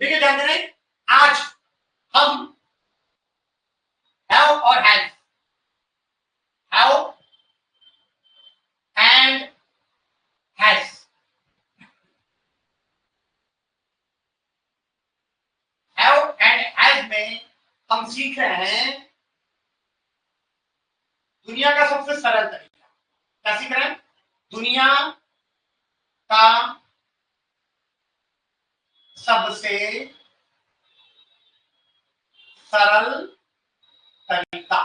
देखिए ध्यान देना, आज हम हैव और has, have and has, have and has में हम सीख रहे हैं दुनिया का सबसे सरल तरीका। क्या सीख रहे हैं? दुनिया का सबसे सरल तरीका।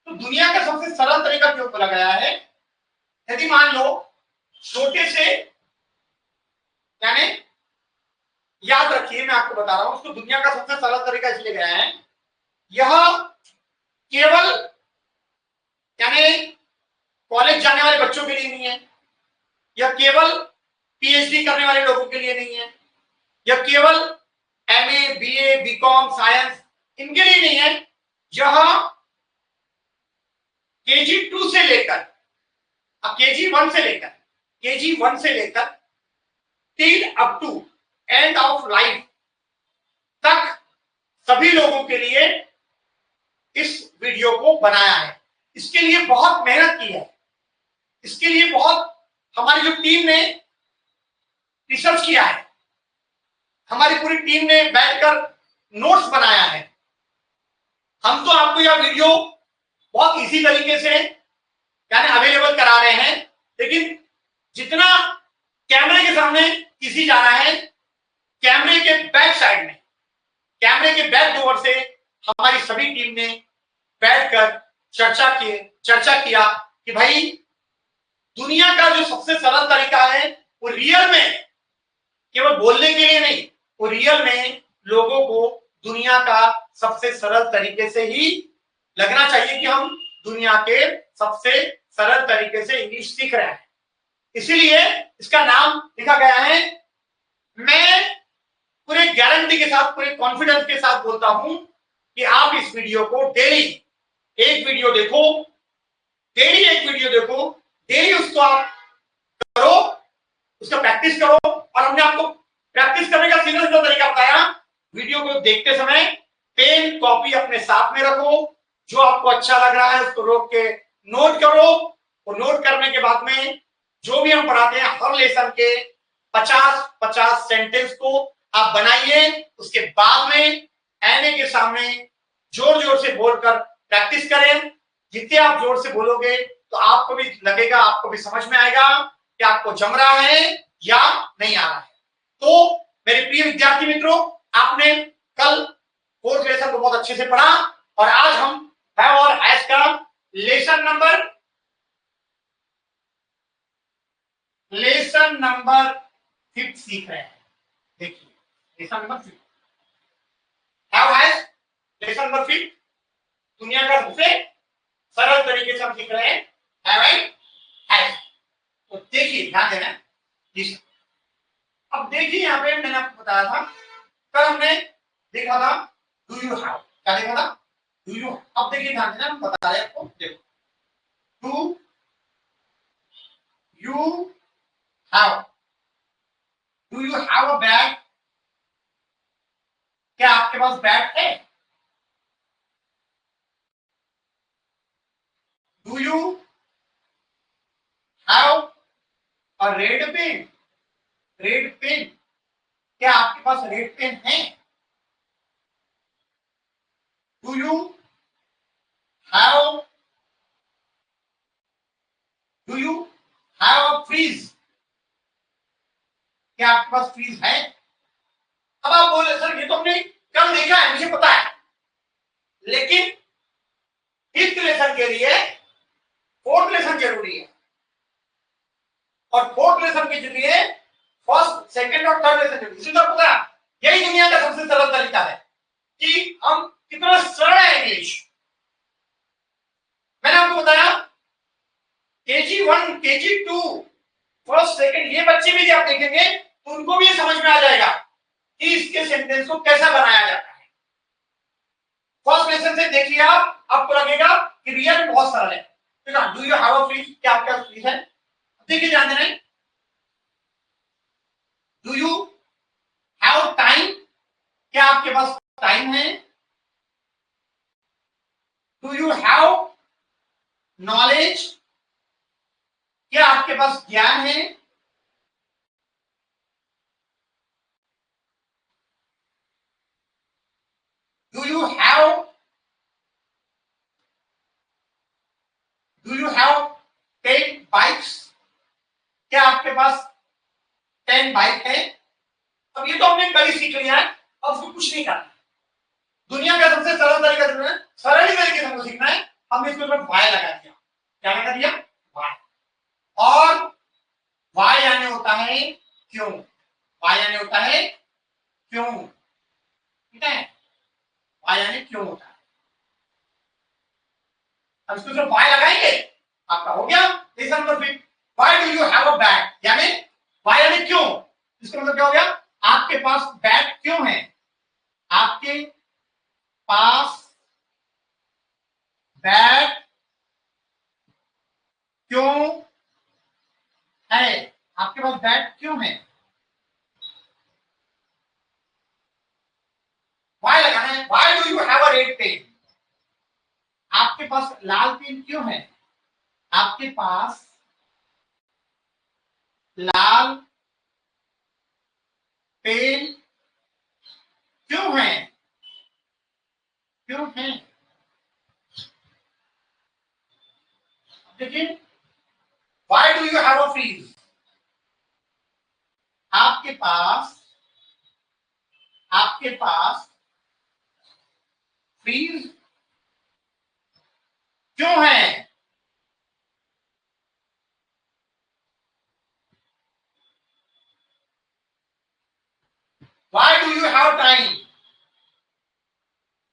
तो दुनिया का सबसे सरल तरीका क्यों बोला गया है? यदि मान लो छोटे से, यानी याद रखिए मैं आपको बता रहा हूं, उसको दुनिया का सबसे सरल तरीका इसलिए गया है, यह केवल यानी कॉलेज जाने वाले बच्चों के लिए नहीं है, यह केवल पीएचडी करने वाले लोगों के लिए नहीं है, यह केवल एमए, बीए, बीकॉम, साइंस इनके लिए नहीं है। यह केजी 2 से लेकर केजी 1 से लेकर till up to end of life तक सभी लोगों के लिए इस वीडियो को बनाया है। इसके लिए बहुत मेहनत की है, इसके लिए बहुत हमारी जो टीम ने रिसर्च किया है, हमारी पूरी टीम ने बैठकर नोट्स बनाया है। हम तो आपको यह वीडियो बहुत इजी तरीके से यानी अवेलेबल करा रहे हैं, लेकिन जितना कैमरे के सामने किसी जा रहा है, कैमरे के बैक साइड में, कैमरे के बैक डोर से हमारी सभी टीम ने बैठकर चर्चा किया कि भाई दुनिया का जो सबसे सरल तरीका है वो रियल में केवल बोलने के लिए नहीं, वो रियल में लोगों को दुनिया का सबसे सरल तरीके से ही लगना चाहिए कि हम दुनिया के सबसे सरल तरीके से इंग्लिश सीख रहे हैं। इसीलिए इसका नाम लिखा गया है। मैं पूरे गारंटी के साथ, पूरे कॉन्फिडेंस के साथ बोलता हूं कि आप इस वीडियो को डेली एक वीडियो देखो, डेली उसको आप करो, उसका प्रैक्टिस करो। और हमने आपको प्रैक्टिस करने का सिंगल तरीका बताया, वीडियो को देखते समय पेन कॉपी अपने साथ में रखो, जो आपको अच्छा लग रहा है उसको रोक के नोट करो, और नोट करने के बाद में जो भी हम पढ़ाते हैं हर लेसन के 50-50 सेंटेंस को आप बनाइए। उसके बाद में आईने के सामने जोर जोर से बोलकर प्रैक्टिस करें। जितने आप जोर से बोलोगे तो आपको भी लगेगा, आपको भी समझ में आएगा कि आपको जम रहा है या नहीं आ रहा है। तो मेरे प्रिय विद्यार्थी मित्रों, आपने कल फोर्थ लेसन को बहुत अच्छे से पढ़ा, और आज हम हैव और हैज का लेसन नंबर 5 सीख रहे हैं। देखिए lesson number 5 have has, lesson number 5 दुनिया का सबसे सरल तरीके से हम सीख रहे हैं हैव एंड हैज। तो देखिए ध्यान देना। अब देखिए यहाँ पे मैंने आपको बताया था, कल हमने देखा था डू यू हैव, क्या देखा था? Do you. अब देखिए ध्यान देना, हम बता रहे हैं आपको, देखो do you have, do you have a bag, क्या आपके पास बैग है? Do you have a red pen, red pen, क्या आपके पास रेड पेन है? Do you have a fridge, क्या आपके पास फ्रीज है? अब आप बोले सर ये तो हमने कल देखा है, मुझे पता है, लेकिन फिफ्थ लेसन के लिए फोर्थ लेसन जरूरी है, और फोर्थ लेसन के लिए फर्स्ट, सेकंड और थर्ड लेसन जरूरी। इसी तरह पता, यही दुनिया का सबसे सरल तरीका है कि हम कितना सरल है इंग्लिश। मैंने आपको बताया केजी 1, केजी 2, फर्स्ट, सेकंड, ये बच्चे भी आप देखेंगे तो उनको भी ये समझ में आ जाएगा कि इसके सेंटेंस को कैसा बनाया जाता है। फर्स्ट लेसन से देखिए आप, आपको लगेगा कि रियल में बहुत सरल है। Do you have a fridge, क्या आपके पास फ्रीज है? देखिए ध्यान देना, डू यू आपके पास टाइम है? Do you have knowledge? क्या आपके पास ज्ञान है? Do you have 10 bikes? क्या आपके पास 10 बाइक है? अब ये तो हमने कल सीख लिया है, अब उसको कुछ नहीं करना। दुनिया का सबसे सरल तरीका है, सरल ही तरीके से हमको सीखना है। हमने इसके ऊपर वाई लगा दिया। क्या लगा दिया? वाई। और वाई यानी होता है क्यों। वाई यानी होता है क्यों, ठीक है? वाई यानी क्यों होता है। अब इसको सिर्फ वाई लगाएंगे, आपका हो गया lesson number 5। Why do you have a bag, यानी वाई यानी क्यों। इसका मतलब क्या हो गया? आपके पास बैग क्यों है? आपके पास बैग क्यों है? आपके पास बैग क्यों है? वाई लगाना है। Why do you have a red pen? आपके पास लाल पेन क्यों है? आपके पास लाल पेन क्यों है? क्यों है? देखिए, why do you have a fridge? आपके पास फ्रीज क्यों है? Why do you have time?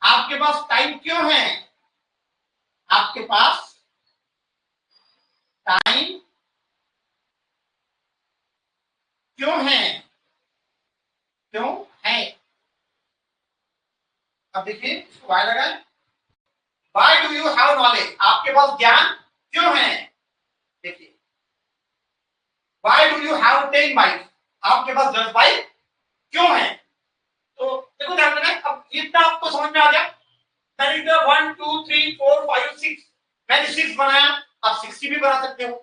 आपके पास टाइम क्यों है? आपके पास टाइम क्यों है? क्यों है? अब देखिए, व्हाई लगाए। Why do you have knowledge? आपके पास ज्ञान क्यों है? देखिए, why do you have 10 bike? आपके पास 10 बाइक क्यों है? तो देखो ध्यान देना, अब इतना आपको समझ में आ गया। That is 1 2 3 4 5 6। मैंने 6 बनाया, आप 60 भी बना सकते हो,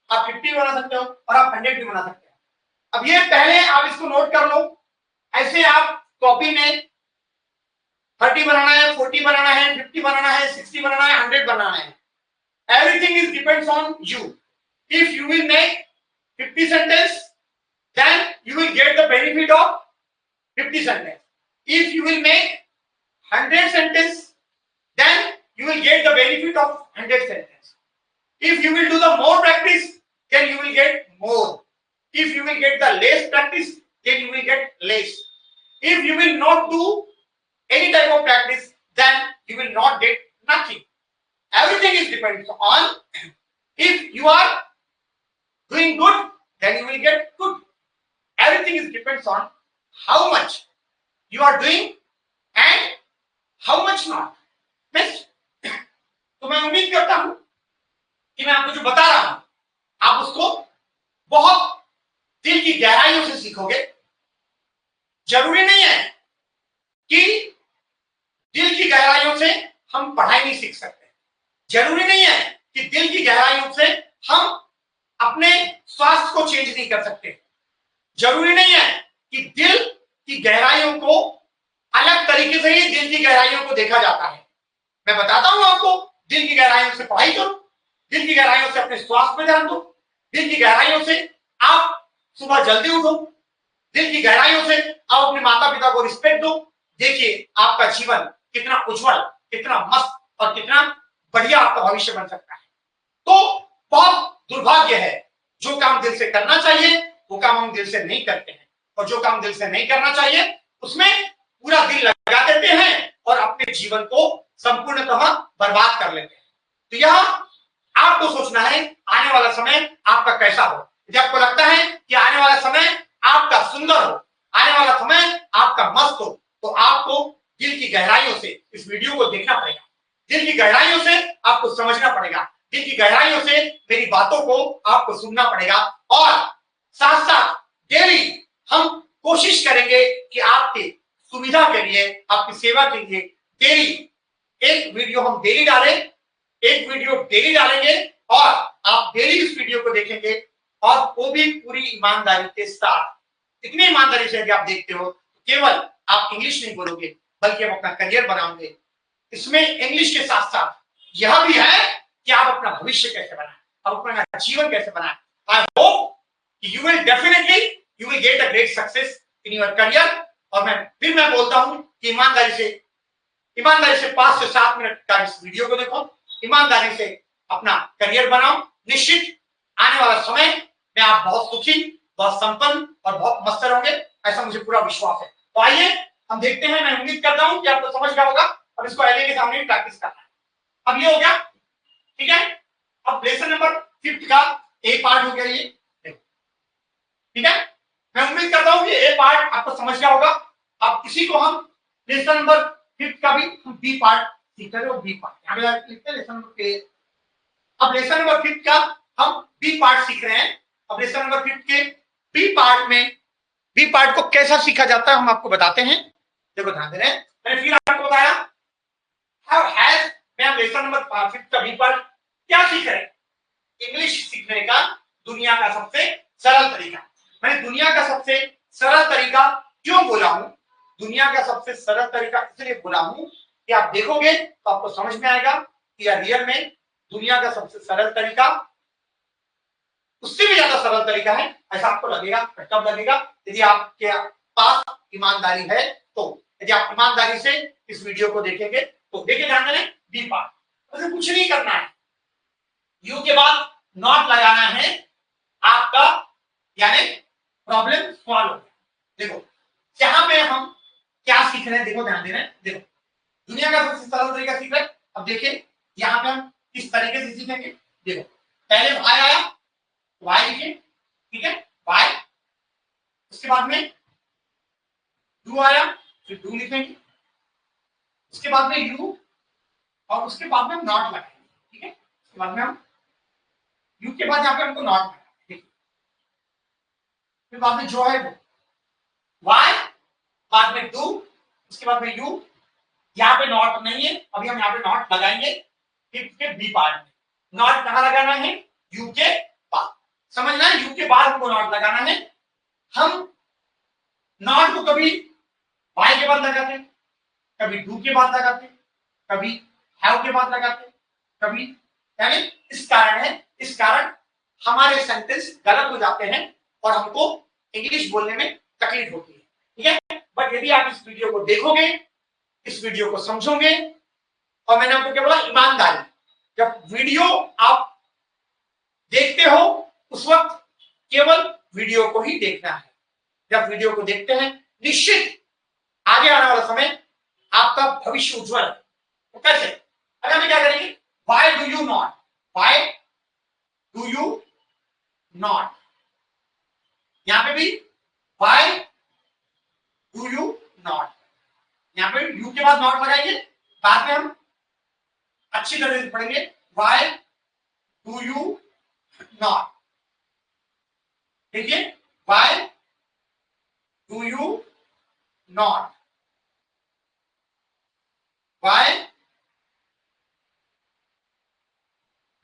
आप 50 बना सकते हो और आप 100 भी बना सकते हो। अब ये पहले आप इसको नोट कर लो। ऐसे आप कॉपी में 30 बनाना है, 40 बनाना है, 50 बनाना है, 60 बनाना है, 100 बनाना है। Everything is depends on you. If you will make 50 sentence, then you will get the benefit of 50 sentence. If you will make 100 sentence, then you will get the benefit of 100 sentence. If you will do the more practice, then you will get more. If you will get the less practice, then you will get less. If you will not do any type of practice, then you will not get nothing. Everything is depends on, if you are doing good, then you will get good. Everything is depends on how much you are doing and how much not. Next, तो मैं उम्मीद करता हूं कि मैं आपको जो बता रहा हूं आप उसको बहुत दिल की गहराइयों से सीखोगे। जरूरी नहीं है कि दिल की गहराइयों से हम पढ़ाई नहीं सीख सकते। जरूरी नहीं है कि दिल की गहराइयों से हम अपने स्वास्थ्य को चेंज नहीं कर सकते। जरूरी नहीं है कि दिल की गहराइयों को अलग तरीके से ही दिल की गहराइयों को देखा जाता है। मैं बताता हूं आपको, दिल की गहराइयों से पढ़ाई करो, दिल की गहराइयों से अपने स्वास्थ्य पर ध्यान दो, दिल की गहराइयों से आप सुबह जल्दी उठो, दिल की गहराइयों से आप अपने माता पिता को रिस्पेक्ट दो। देखिए आपका जीवन कितना उज्जवल, कितना मस्त और कितना बढ़िया आपका भविष्य बन सकता है। तो बहुत दुर्भाग्य है, जो काम दिल से करना चाहिए वो काम हम दिल से नहीं करते हैं, और जो काम दिल से नहीं करना चाहिए उसमें पूरा दिल लगा देते हैं और अपने जीवन को संपूर्णतः बर्बाद कर लेते हैं। तो यह आपको सोचना है आने वाला समय आपका कैसा हो। यदि आपको लगता है कि आने वाला समय आपका सुंदर हो, आने वाला समय आपका मस्त हो, तो आपको दिल की गहराइयों से इस वीडियो को देखना पड़ेगा, दिल की गहराइयों से आपको समझना पड़ेगा, दिल की गहराइयों से मेरी बातों को आपको सुनना पड़ेगा। और साथ साथ डेली हम कोशिश करेंगे कि आपके सुविधा के लिए, आपकी सेवा के लिए डेली एक वीडियो हम डेली डालें, एक वीडियो डेली डालेंगे और आप डेली इस वीडियो को देखेंगे और वो भी पूरी ईमानदारी के साथ। इतनी ईमानदारी से यदि आप देखते हो केवल आप इंग्लिश नहीं बोलोगे बल्कि आप अपना करियर बनाओगे। इसमें इंग्लिश के साथ साथ यह भी है कि आप अपना भविष्य कैसे बनाएं, आप अपना जीवन कैसे बनाएं। I hope you will definitely you will get a great success in your career. और मैं बोलता हूं कि ईमानदारी से 5 से 7 मिनट का इस वीडियो को देखो, ईमानदारी से अपना करियर बनाओ। निश्चित आने वाला समय में आप बहुत सुखी, बहुत संपन्न और बहुत मस्त रहोगे, ऐसा मुझे पूरा विश्वास है। तो आइए हम देखते हैं। मैं उम्मीद करता हूं कि आपको समझ गया होगा और इसको एलए के सामने प्रैक्टिस करना है। अब ये हो गया, ठीक है। अब लेसन नंबर 5 का ए पार्ट हो गया ये, ठीक है। मैं उम्मीद करता हूं कि ए पार्ट आपको समझ गया होगा। अब इसी को हम लेसन नंबर 5 का भी बी पार्ट सीख रहे हो। बी पार्ट यहां पे लिखते हैं लेसन नंबर 5। अब लेसन नंबर 5 का हम बी पार्ट सीख रहे हैं। अब लेसन नंबर 5 के बी पार्ट में बी पार्ट को कैसा सीखा जाता है हम आपको बताते हैं। देखो ध्यान दे रहे हैं, मैंने फिर आपको बताया हाउ हैज मैं लेसन नंबर 5 का बी पार्ट क्या सीख रहे हैं। इंग्लिश सीखने का दुनिया का सबसे सरल तरीका। मैंने दुनिया का सबसे सरल तरीका क्यों बोला हूं, दुनिया का सबसे सरल तरीका इसलिए बोला हूं कि आप देखोगे तो आपको समझ में आएगा कि रियल में दुनिया का सबसे सरल तरीका उससे भी ज्यादा सरल तरीका है, ऐसा आपको लगेगा। कब लगेगा? यदि आपके पास ईमानदारी है। तो यदि आप ईमानदारी से इस वीडियो को देखेंगे तो देखिए ध्यान दें, बी पार्ट उसे कुछ नहीं करना है, यू के बाद नॉट लगाना है आपका, यानी प्रॉब्लम सॉल्व हो गया। देखो जहां पे हम क्या सीख रहे हैं, देखो ध्यान दे रहे हैं, देखो दुनिया का सबसे सरल तरीका सीख रहे हैं। अब देखिए यहां पे हम किस तरीके से सीखेंगे। देखो पहले वाई आया, वाई लिखे, ठीक है, वाई। उसके बाद में डू आया, फिर डू लिखेंगे। उसके बाद में यू और उसके बाद में नॉट लगाएंगे, ठीक है। उसके बाद में हम यू के बाद यहां पे हमको नॉट लगाएंगे, ठीक है। फिर बाद में जो है वो वाई, बाद में डू, उसके बाद में यू। यहाँ पे नॉट नहीं है, अभी हम यहाँ पे नॉट लगाएंगे। फिर के बी पार्ट में नॉट कहां लगाना है? यू के बाद। समझना है, यू के बाद हमको नॉट लगाना है। हम नॉट को कभी वाई के बाद लगाते, कभी डू के बाद लगाते, कभी हैव के बाद लगाते, कभी, यानी इस कारण हमारे सेंटेंस गलत हो जाते हैं और हमको इंग्लिश बोलने में तकलीफ होती है, ठीक है। बट यदि आप इस वीडियो को देखोगे, इस वीडियो को समझोगे, और मैंने आपको क्या बोला, ईमानदारी। जब वीडियो आप देखते हो उस वक्त केवल वीडियो को ही देखना है। जब वीडियो को देखते हैं निश्चित आगे आने वाला समय आपका भविष्य उज्जवल है। तो कैसे? अगर हम क्या करेंगे, why do you not, why do you not, यहां पे भी व्हाई डू यू नॉट, यहां पे यू के बाद नॉट लगाएंगे। बाद में हम अच्छी तरह से पढ़ेंगे व्हाई डू यू नॉट। देखिए why do you not, why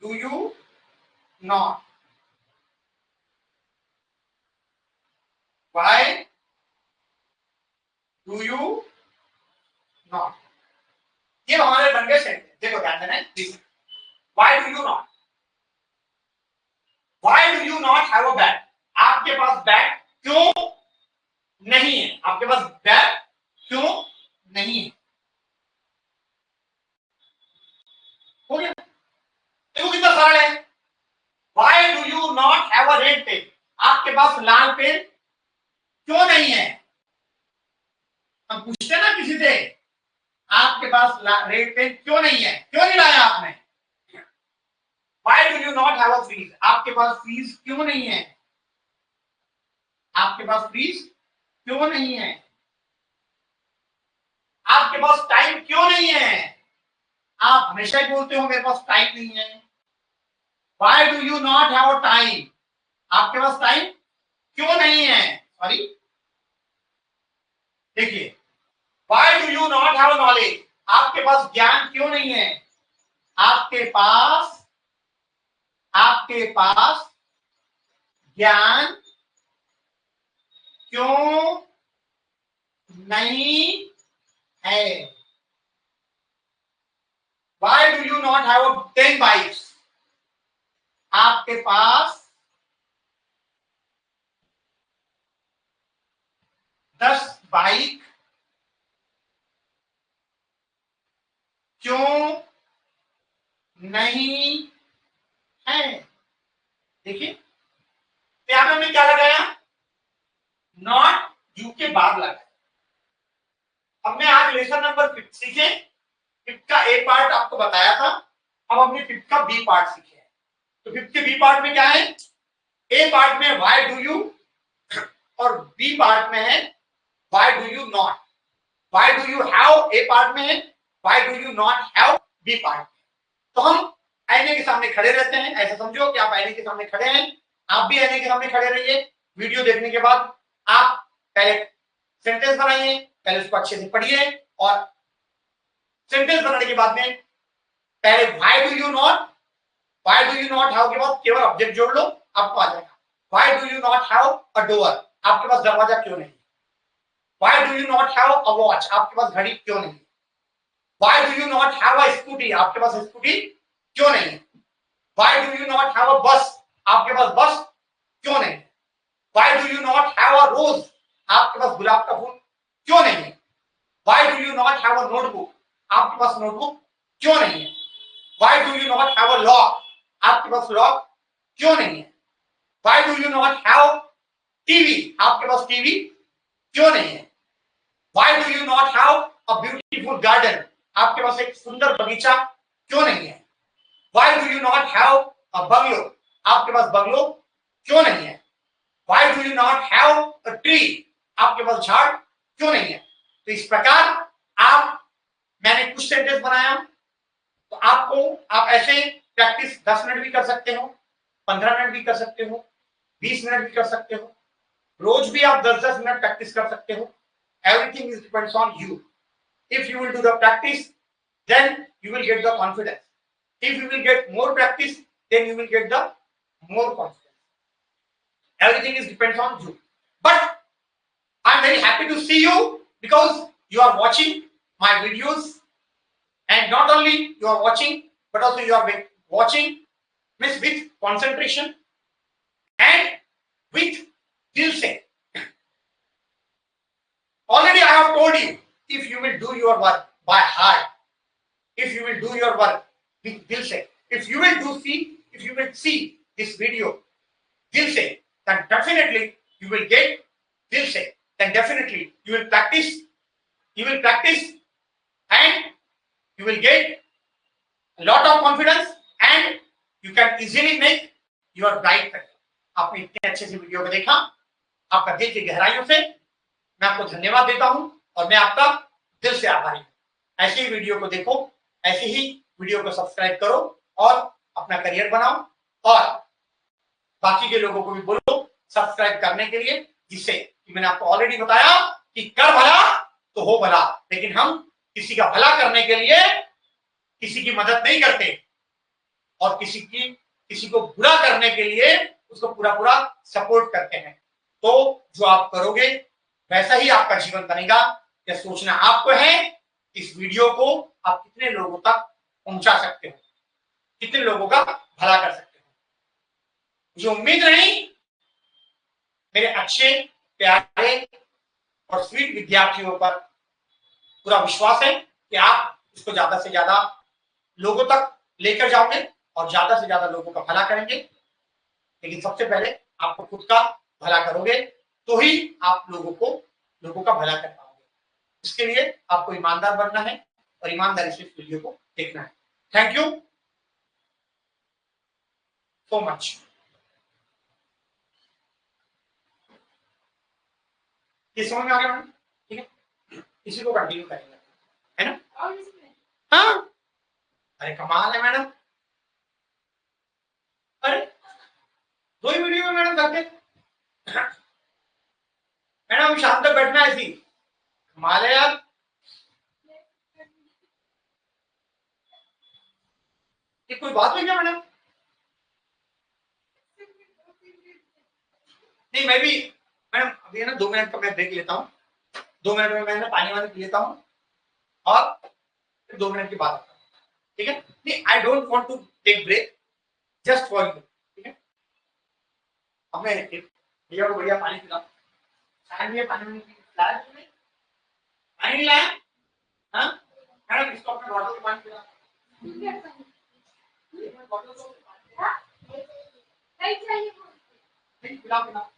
do you not, why do you not. ये हमारे बन गए सेंटेंस। देखो ध्यान देना है, why do you not, why do you not have a bag, आपके पास बैग क्यों नहीं है, आपके पास बैग क्यों नहीं है। हो गया, देखो कितना सरल है। Why do you not have a red pen, आपके पास लाल पेन क्यों नहीं है। हम पूछते हैं ना किसी से, आपके पास रेड पेन क्यों नहीं है, क्यों नहीं लाया आपने। Why do you not have a fridge, आपके पास फ्रीज क्यों नहीं है, आपके पास फ्रीज क्यों नहीं है। आपके पास टाइम क्यों नहीं है, आप हमेशा ही बोलते हो मेरे पास टाइम नहीं है। Why do you not have a time, आपके पास टाइम क्यों नहीं है। सॉरी, देखिए आपके पास ज्ञान क्यों नहीं है? आपके पास ज्ञान क्यों नहीं है? Why do you not have 10 bikes? आपके पास 10 बाइक क्यों नहीं है? देखिए यहां पे हमने क्या लगाया? नॉट यू के बाद लगाया। हमने आज लेसन नंबर 5 सीखे। 5 का ए पार्ट आपको बताया था, अब हमने 5 का बी पार्ट सीखे हैं। तो 5 के बी पार्ट में क्या है? ए पार्ट में व्हाई डू यू और बी पार्ट में है why do you not. Why do you have A part में है, why do you not have B part में। तो हम आईने के सामने खड़े रहते हैं, ऐसा समझो कि आप आईने के सामने खड़े हैं। आप भी आईने के सामने खड़े रहिए। वीडियो देखने के बाद आप पहले सेंटेंस बनाइए, पहले उसको अच्छे से पढ़िए और सेंटेंस बनाने के बाद में पहले why do you not have के बाद केवल ऑब्जेक्ट जोड़ लो, आपको आ जाएगा। Why do you not have a door, आपके पास दरवाजा क्यों नहीं? Why do you not have a watch, आपके पास घड़ी क्यों नहीं? Why do you not have a scooty, आपके पास स्कूटी क्यों नहीं? Why do you not have अ बस, आपके पास बस क्यों नहीं? Why do you not have अ रोज, आपके पास गुलाब का फूल क्यों नहीं है? Why do you not have a notebook, आपके पास नोटबुक क्यों नहीं है? Why do you not have a lock, आपके पास लॉक क्यों नहीं है? Why do you not have TV, आपके पास टीवी क्यों नहीं है? Why do you not have a beautiful garden, आपके पास एक सुंदर बगीचा क्यों नहीं है? Why do you not have a bungalow, आपके पास बंगलो क्यों नहीं है? Why do you not have a tree, आपके पास झाड़ क्यों नहीं है? तो इस प्रकार मैंने कुछ सेंटेंस बनाया, तो आप ऐसे प्रैक्टिस 10 मिनट भी कर सकते हो, 15 मिनट भी कर सकते हो, 20 मिनट भी कर सकते हो। रोज भी आप 10-10 मिनट प्रैक्टिस कर सकते हो। Everything is depends on you. If you will do the practice, then you will get the confidence. If you will get more practice, then you will get the more confidence. Everything is depends on you. But I'm very happy to see you because you are watching my videos, and not only you are watching, but also you are watching with concentration and with dil se. Already I have told you, if you will do your work by heart, if you will do your work with dil se, if you will see this video dil se, then definitely you will get dil se. Then definitely you will practice and you will get a lot of confidence and you can easily make your bright career. आपने इतने अच्छे से video को देखा, आपका दिल की गहराइयों से मैं आपको धन्यवाद देता हूं और मैं आपका दिल से आभारी हूं। ऐसे ही वीडियो को देखो, ऐसे ही वीडियो को सब्सक्राइब करो और अपना करियर बनाओ और बाकी के लोगों को भी बोलो सब्सक्राइब करने के लिए, जिससे कि मैंने आपको ऑलरेडी बताया कि कर भला तो हो भला, लेकिन हम किसी का भला करने के लिए किसी की मदद नहीं करते और किसी को बुरा करने के लिए उसको पूरा सपोर्ट करते हैं। तो जो आप करोगे वैसा ही आपका जीवन बनेगा। यह सोचना आपको है, इस वीडियो को आप कितने लोगों तक पहुंचा सकते हो, कितने लोगों का भला कर सकते हो। मुझे उम्मीद नहीं, मेरे अच्छे प्यारे और स्वीट विद्यार्थियों पर पूरा विश्वास है कि आप इसको ज्यादा से ज्यादा लोगों तक लेकर जाओगे और ज्यादा से ज्यादा लोगों का भला करेंगे। लेकिन सबसे पहले आपको खुद का भला करोगे तो ही आप लोगों का भला कर पाओगे। इसके लिए आपको ईमानदार बनना है और ईमानदारी से इस वीडियो को देखना है। Thank you so much. ये समझ में आ गया मैडम? ठीक है, इसी को कंटिन्यू करेंगे, है ना? हाँ, अरे कमाल है मैडम। अरे 2 ही वीडियो में मैडम करते। मैडम शाम तक बैठना है, ऐसी कमाल है यार। ये कोई बात हुई क्या मैडम? नहीं मैं भी मैडम अभी है ना 2 मिनट का मैं ब्रेक लेता हूँ, 2 मिनट में मैं ना पानी वानी पी लेता हूँ और फिर 2 मिनट की बात आता हूँ, ठीक है? नहीं I don't want to take break just for you, ठीक है? अब मैं भैया को बढ़िया पानी पिलाऊं, पानी पानी लाया तुमने? पानी नहीं लाया? हाँ मैडम इसको अपने बॉटल में पानी पिला, बॉटल को नहीं पिला पिला।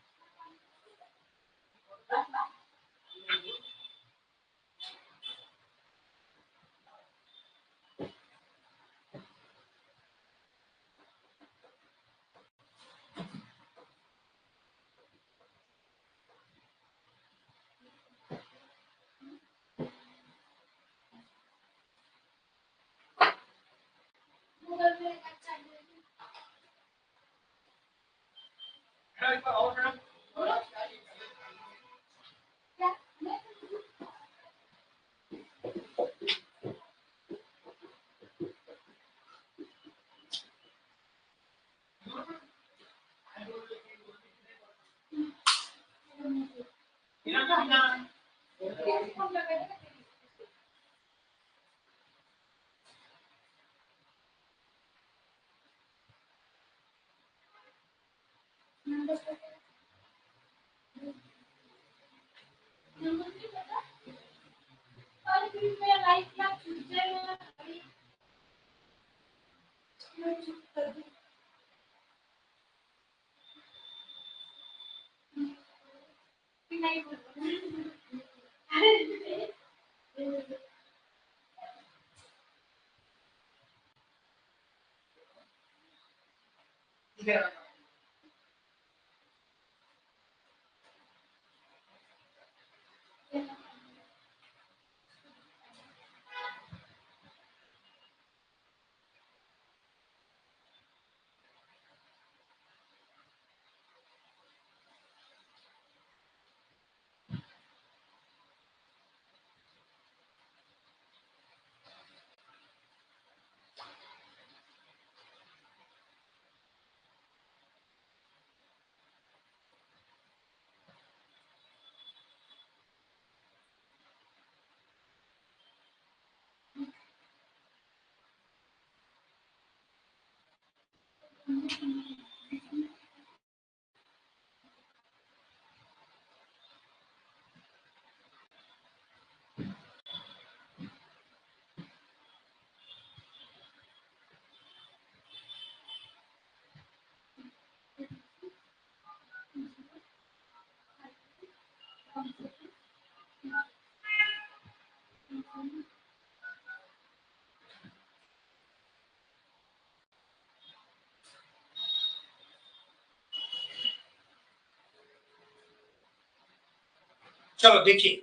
चलो देखिए,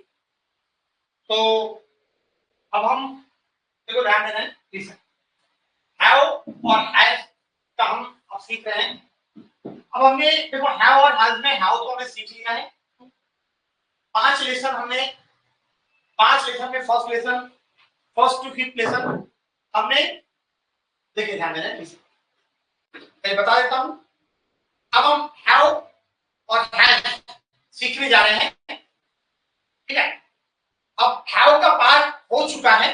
तो अब हम देखो ध्यान देना है, लिसन हैव और हैज का हम अब सीख रहे हैं। अब हमने देखो हैव और हैज में हैव तो हमने सीख लिया है, 5 लेसन हमने, 5 लेसन में first lesson, first to fifth lesson हमने, देखिए ध्यान देना है, मैं बता देता हूं। अब हम हैव और हैज सीखने जा रहे हैं, ठीक है? अब हैव का पार्ट हो चुका है,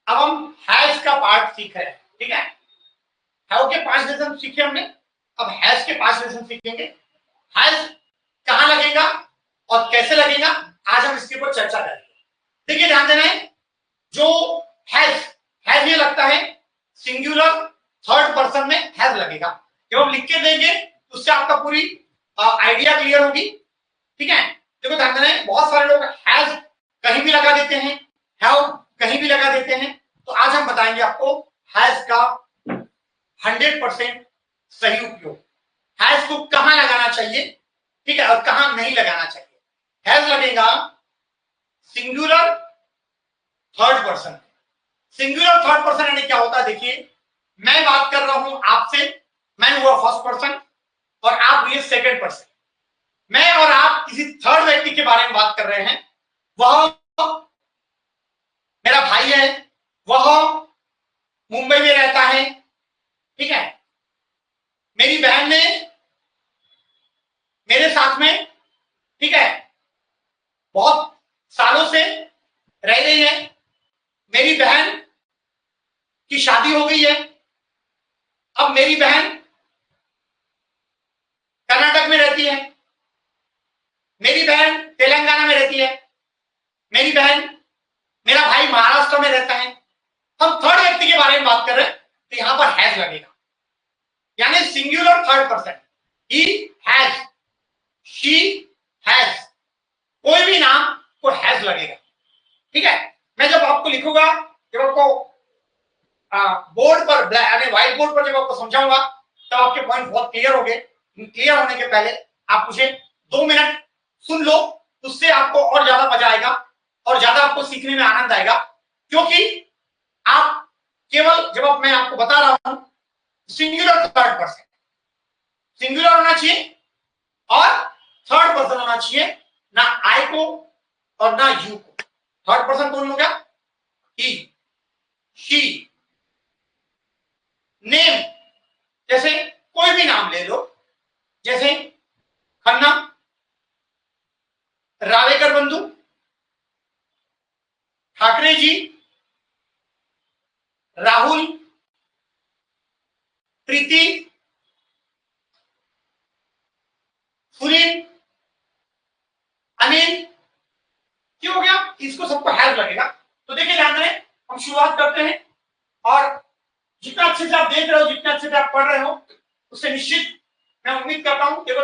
अब हम हैज का पार्ट सीख रहे हैं, ठीक है? हैव के 5 लेसन सीखे हमने, अब हैज के 5 लेसन सीखेंगे। हैज कहां लगेगा और कैसे लगेगा, आज हम इसके ऊपर चर्चा करेंगे। देखिए ध्यान देना है, जो हैज ये लगता है सिंगुलर थर्ड पर्सन में हैज लगेगा, जब हम लिख के देंगे उससे आपका पूरी आइडिया क्लियर होगी, ठीक है? देखो ध्यान देना है, बहुत सारे लोग हैज कहीं भी लगा देते हैं, हैव कहीं भी लगा देते हैं, तो आज हम बताएंगे आपको हैज का 100% सही उपयोग, हैज को कहां लगाना चाहिए, ठीक है, और कहां नहीं लगाना चाहिए। हैज लगेगा singular third person, singular third person यानी क्या होता है, देखिए मैं बात कर रहा हूं आपसे, मैं हुआ फर्स्ट पर्सन और आप हुए सेकंड पर्सन, मैं और आप किसी थर्ड व्यक्ति के बारे में बात कर रहे हैं, वह मेरा भाई है, वह मुंबई में रहता है, सालों से रह रही है, मेरी बहन की शादी हो गई है, अब मेरी बहन कर्नाटक में रहती है, मेरी बहन तेलंगाना में रहती है, मेरी बहन मेरा भाई महाराष्ट्र में रहता है। हम थर्ड व्यक्ति के बारे में बात कर रहे हैं तो यहां पर हैज लगेगा, यानी singular third person. He has, she has, कोई भी नाम को हैज लगेगा। ठीक है, मैं जब आपको लिखूंगा, जब आपको बोर्ड पर यानी व्हाइट बोर्ड पर जब आपको समझाऊंगा तब आपके पॉइंट बहुत क्लियर हो गए। क्लियर होने के पहले आप मुझे 2 मिनट सुन लो, उससे आपको और ज्यादा मजा आएगा और ज्यादा आपको सीखने में आनंद आएगा, क्योंकि आप केवल जब मैं आपको बता रहा हूं सिंगुलर थर्ड पर्सन, सिंगुलर होना चाहिए और थर्ड पर्सन होना चाहिए, ना आई को और ना यू को। थर्ड पर्सन कौन हो गया? ही, शी। नेम, जैसे कोई भी नाम ले लो, जैसे खन्ना, रावेकर बंधु, ठाकरे जी, राहुल, प्रीति, सुनील, अनिल। क्यों हो गया? इसको सबको हैज लगेगा। तो देखिए ध्यान दें, हम शुरुआत करते हैं और जितना अच्छे से आप देख रहे हो, जितना अच्छे से आप पढ़ रहे हो, उससे निश्चित मैं उम्मीद करता हूं